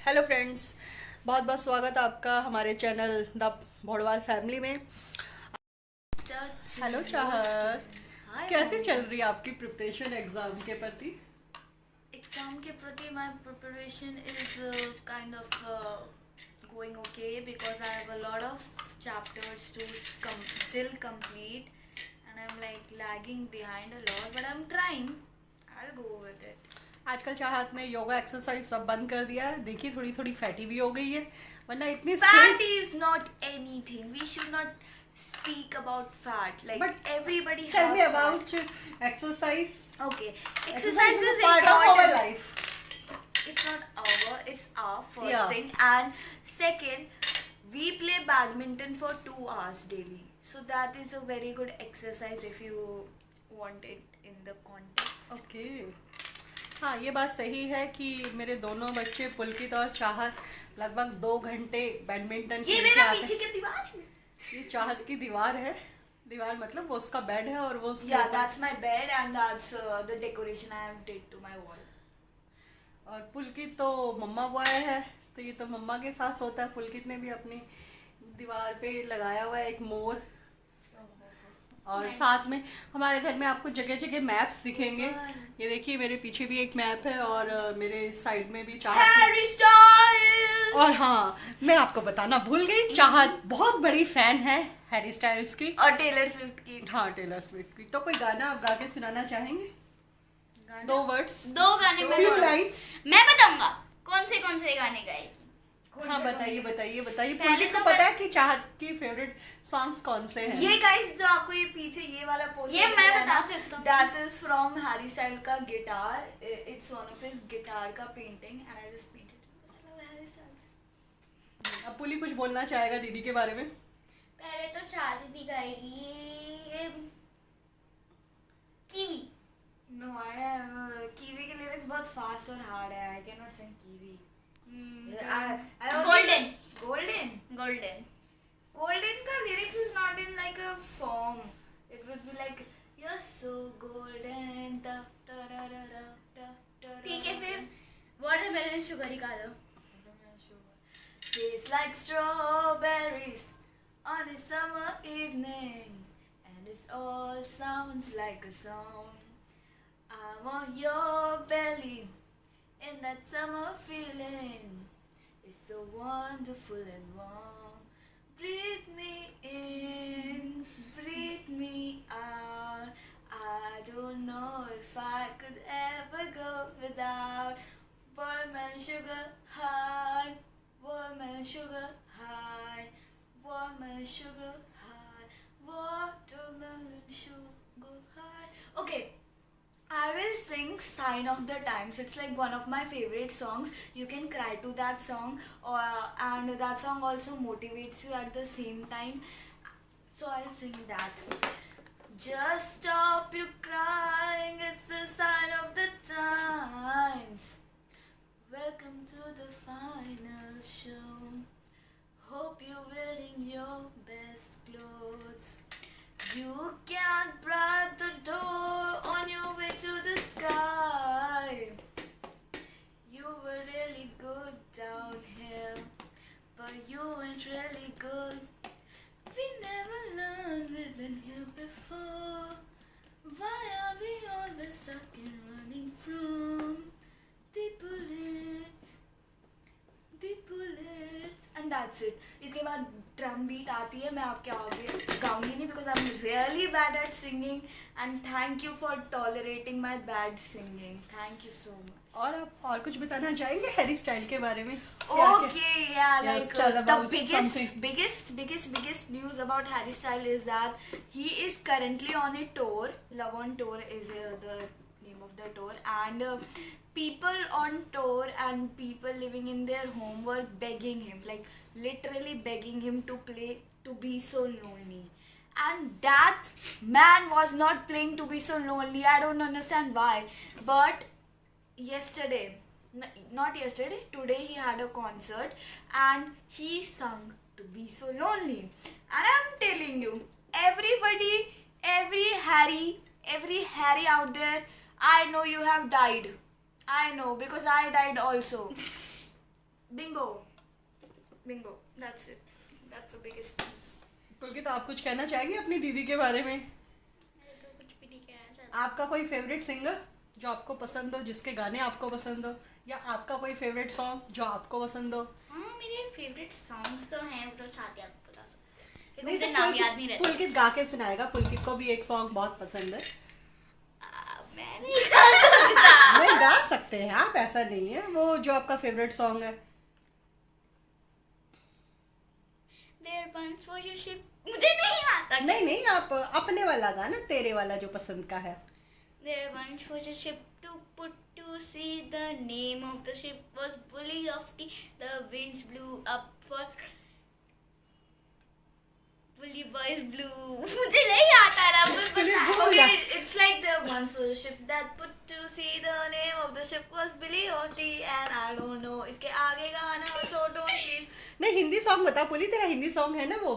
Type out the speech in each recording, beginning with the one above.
Hello friends, बहुत बहुत स्वागत है आपका हमारे चैनल द भोड़वाल फैमिली में। हेलो चाहत, हाय कैसे चल मम्मी। रही है आपकी प्रिपरेशन एग्जाम के प्रति? एग्जाम के प्रति my preparation is kind of going okay because I have a lot of chapters to still complete and I'm like lagging behind a lot but I'm trying. I'll go with it. आजकल चाहत ने yoga exercise सब बंद कर दिया है। देखिए थोड़ी थोड़ी फैटी भी हो गई है, वरना इतनी Fat slim. is not anything. We should not speak about fat. Like but everybody tell have me fat. About exercise. Okay, exercise exercise इज is a part of our important. Life. It's not our, it's our first Yeah. thing, and second, we play badminton for 2 hours daily, so that is a very good exercise if you want it in the context. Okay, हाँ ये बात सही है कि मेरे दोनों बच्चे पुलकित और चाहत लगभग 2 घंटे बैडमिंटन ये खेल के मेरा आते पीछे हैं। की दीवार है. ये चाहत की दीवार है। दीवार मतलब वो उसका बेड है और वो उसके Yeah, ऊपर। that's my bed and that's the decoration I have did to my wall. और पुलकित तो मम्मा बॉय है, तो ये तो मम्मा के साथ सोता है। पुलकित ने भी अपनी दीवार पे लगाया हुआ है एक मोर। और साथ में हमारे घर में आपको जगह जगह मैप्स दिखेंगे। ये देखिए मेरे पीछे भी एक मैप है और मेरे साइड में भी चाहत Harry Styles. और हाँ, मैं आपको बताना भूल गई, चाहत बहुत बड़ी फैन है हैरी स्टाइल्स की। और टेलर स्विफ्ट की. हाँ, टेलर स्विफ्ट की। तो कोई गाना आप गा के सुनाना चाहेंगे? 2 वर्ड्स, दो गाने मैं फ्यू बताऊं- लाइन्स। मैं बताऊंगा कौन से गाने गाएगी। हाँ बताइए बताइए बताइए। पहले पुलकित को तो पता है कि चाहत की फेवरेट सॉन्ग्स कौन से हैं? ये गाइस जो आपको ये पीछे ये वाला पोस्टर ये मैं बता सकता हूँ। That is from Harry Style का guitar. It's one of his guitar का painting and I just painted because I love Harry Styles. अब पुली कुछ बोलना चाहेगा दीदी के बारे में। पहले तो चार दीदी गाएगी कीवी। नो आई कीवी के लिरिक्स बहुत फास्ट और हार्ड है. I can not sing Kiwi. Golden Golden. Golden Golden का lyrics is not in like a form. It would be like you're so golden. Da, da, da, da, da, da, da, ठीक है फिर watermelon sugar ही गा दो। Tastes like strawberries on a summer evening, and it all sounds like a song. I'm on your belly in that summer feeling. It's so wonderful and warm. Breathe me in, breathe me out. I don't know if I could ever go without watermelon sugar high, watermelon sugar high, watermelon sugar high, watermelon sugar high. Okay. I will sing Sign of the Times. It's like one of my favorite songs. You can cry to that song, and that song also motivates you at the same time. So I'll sing that. Just stop you crying, it's a sign of the times. Welcome to the final show. Hope you're wearing your best clothes. You can't bribe the door on your way to the sky. You were really good down here, but you weren't really good. We never learned we've been here before. Why are we always stuck in running from the bullets? The bullets. And that's it. इसके बाद drum beat आती है. मैं आपके आगे गाऊंगी नहीं because I'm really bad at singing. And thank you for tolerating my bad singing. Thank you so much. और आप और कुछ बताना चाहेंगे हैरी स्टाइल के बारे में? Okay, yeah, Yes, like tell the about biggest, something. biggest news about Harry Styles is that he is currently on a tour. Love on Tour is the name of the tour, and people on tour and people living in their home were begging him, like literally begging him to play To Be So Lonely. And that man was not playing To Be So Lonely. I don't understand why, but not yesterday, today he had a concert and he sung To Be So Lonely. And I'm telling you, everybody, every Harry out there, I know you have died. I know because I died also. Bingo. That's it. That's the biggest news. पुलकित, आप कुछ कहना चाहेंगे अपनी दीदी के बारे में? मैं तो कुछ भी नहीं कहना चाहती। आपका कोई फेवरेट सिंगर जो आपको पसंद हो, जिसके गाने आपको पसंद हो, या आपका कोई फेवरेट सॉन्ग जो आपको पसंद हो? हाँ, मेरे फेवरेट सॉन्ग्स तो हैं, वो तो चाहते आप बता सकते हैं, लेकिन नहीं मुझे तो नाम याद नहीं रहता। पुलकित गा के सुनाएगा। पुलकित को भी एक सॉन्ग बहुत पसंद है। मैं नहीं गा सकता। नहीं, गा सकते हैं आप, ऐसा नहीं है। वो जो आपका फेवरेट सॉन्ग है। There once was a ship, मुझे नहीं आता। नहीं, आप अपने वाला गाना, तेरे वाला जो पसंद का है। There once was a ship to put to sea. The name of the ship was Bully of Tea. The winds blew up for Bully boys blue. मुझे नहीं आता ना, कोई चलिए, बता। बोल Okay, जा। it's like the once was a ship that put to sea. The name of the ship was Billy O.T. and I don't know. इसके आगे गाना, so don't please. नहीं, हिंदी सॉन्ग बता पुली। तेरा हिंदी सॉन्ग है ना वो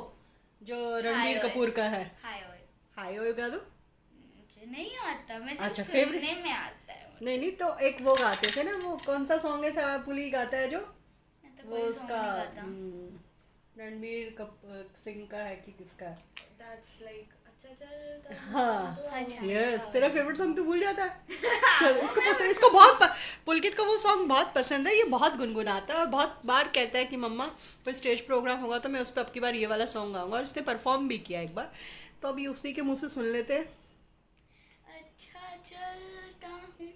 जो रणबीर हाय ओए। कपूर का है। हाय ओए, हाय ओए गा दो। मुझे नहीं आता, मैं अच्छा, सिर्फ favorite? सुनने में आता है मुझे। नहीं, तो एक वो गाते थे ना, वो कौन सा सॉन्ग है पुली गाता है जो, मैं तो वो कोई उसका song नहीं गाता। रणबीर सिंह का है कि किसका है? That's like अच्छा चलता है। हाँ, अच्छा। यस। तेरा फेवरेट सॉन्ग तो भूल जाता है। चल, इसको पसंद, इसको बहुत पुलकित को वो सॉन्ग बहुत पसंद है। ये बहुत गुनगुनाता है और बहुत बार कहता है कि मम्मा कोई स्टेज प्रोग्राम होगा तो मैं उस पर अब की बार ये वाला सॉन्ग गाऊंगा, और उसने परफॉर्म भी किया एक बार। तो अभी उसी के मुंह से सुन लेते हैं। अच्छा चलता हूँ,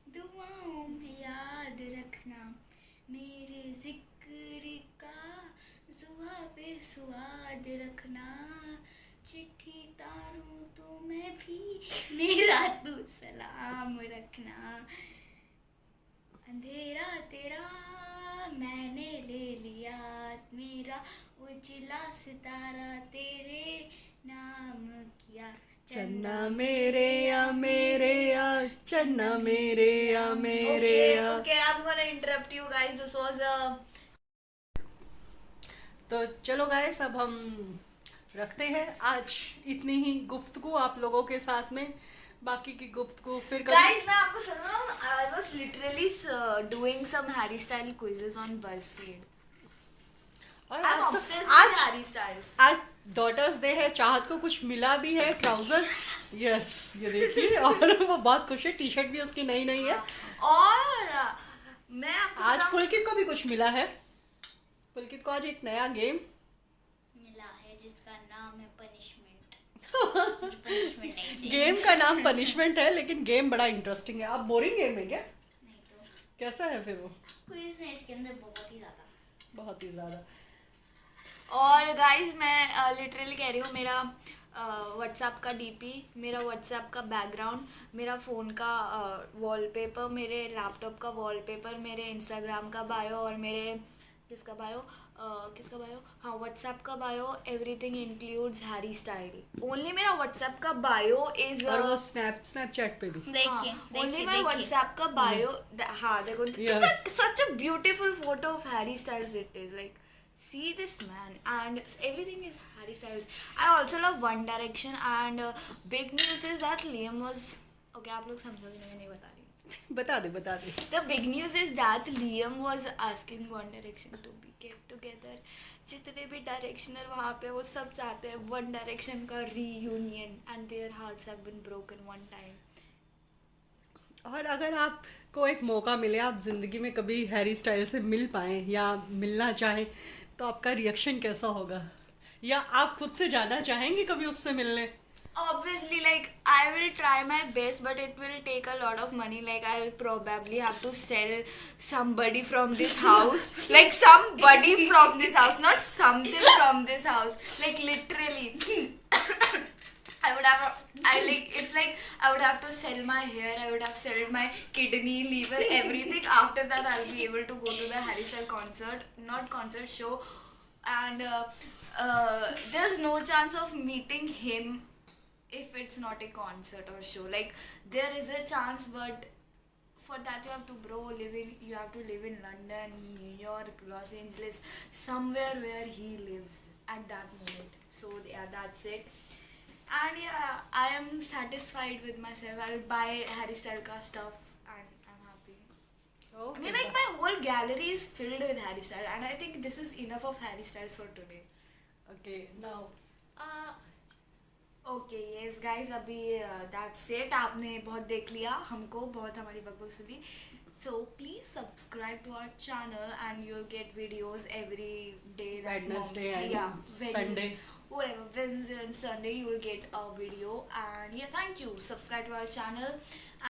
दुआओं में याद रखना, मेरे जिक्र का जुआ पे स्वाद रखना, चिट्ठी तारूं तो मैं भी, मेरा तू सलाम रखना, अंधेरा तेरा मैंने ले लिया, मेरा उजला सितारा तेरे नाम किया, चन्ना मेरे या मेरे या, चन्ना मेरे या मेरे या। Okay, I'm gonna interrupt you guys. This was a तो चलो गाइस, अब हम रखते हैं आज इतनी ही गुफ्तगू आप लोगों के साथ में। बाकी की गुफ्तगू फिर कभी। guys. मैं आपको सुन रहा हूँ. I was literally doing some Harry Style quizzes on BuzzFeed. और I'm आज obsessed तो with Harry Styles. आज डॉटर्स डे है, चाहत को कुछ मिला भी है, ट्राउजर। यस, ये देखिए, और वो बहुत खुश है। टी शर्ट भी उसकी नई नई है। और मैं आपको आज बताऊं- पुलकित को भी कुछ मिला है। पुलकित को आज एक नया गेम मिला है जिसका नाम है पनिशमेंट। पनिशमेंट नहीं चाहिए। गेम का नाम पनिशमेंट है, लेकिन गेम बड़ा इंटरेस्टिंग है। अब बोरिंग गेम है क्या? नहीं तो कैसा है फिर वो? क्विज है इसके अंदर बहुत ही ज्यादा। बहुत ही ज्यादा। और गाइस मैं लिटरली कह रही हूँ, मेरा व्हाट्सएप का डीपी, मेरा व्हाट्सएप का बैकग्राउंड, मेरा फ़ोन का वॉलपेपर, मेरे लैपटॉप का वॉलपेपर, मेरे इंस्टाग्राम का बायो और मेरे किसका बायो हाँ व्हाट्सएप का bio, everything includes Harry style. Only मेरा व्हाट्सएप का बायो इज और वो स्नैपचैट पे भी। देखिए ओनली माई व्हाट्सएप का बायो। हाँ देखो, Yeah. Such a beautiful photo of Harry styles it is like, see this man and everything is Harry Styles. I also love One Direction and big news is that Liam was okay. आप लोग समझोगे नहीं, मैं नहीं बता रही। बता दे। The big news is that Liam was asking One Direction to be get together. जितने भी डायरेक्शनर वहाँ पे वो सब चाहते हैं One Direction का reunion and their hearts have been broken one time. और अगर आपको एक मौका मिले, आप जिंदगी में कभी हैरी स्टाइल से मिल पाए या मिलना चाहें, तो आपका रिएक्शन कैसा होगा? या आप खुद से जाना चाहेंगे कभी उससे मिलने? Obviously, like I will try my best, but it will take a lot of money. Like I'll probably have to sell somebody from this house, like somebody from this house, not something from this house. Like literally, I would have. It's like I would have to sell my hair. I would have sold my kidney, liver, everything. After that, I'll be able to go to the Harry Styles concert, not concert show, and there's no chance of meeting him if it's not a concert or show. Like there is a chance, but for that you have to live in London, New York, Los Angeles, somewhere where he lives at that moment. So yeah, that's it. And yeah, I am satisfied with myself. I'll buy Harry Styles ka stuff and I'm happy. I mean, like, my whole gallery is filled with Harry Styles, and I think this is enough of Harry Styles for today. Okay, now. Okay yes guys अभी that's it आपने बहुत देख लिया हमको बहुत हमारी बकबक सुनी so please subscribe to our channel and you will get videos every day Wednesday and Sunday. whatever Wednesday and Sunday you will get a video and yeah thank you subscribe to our channel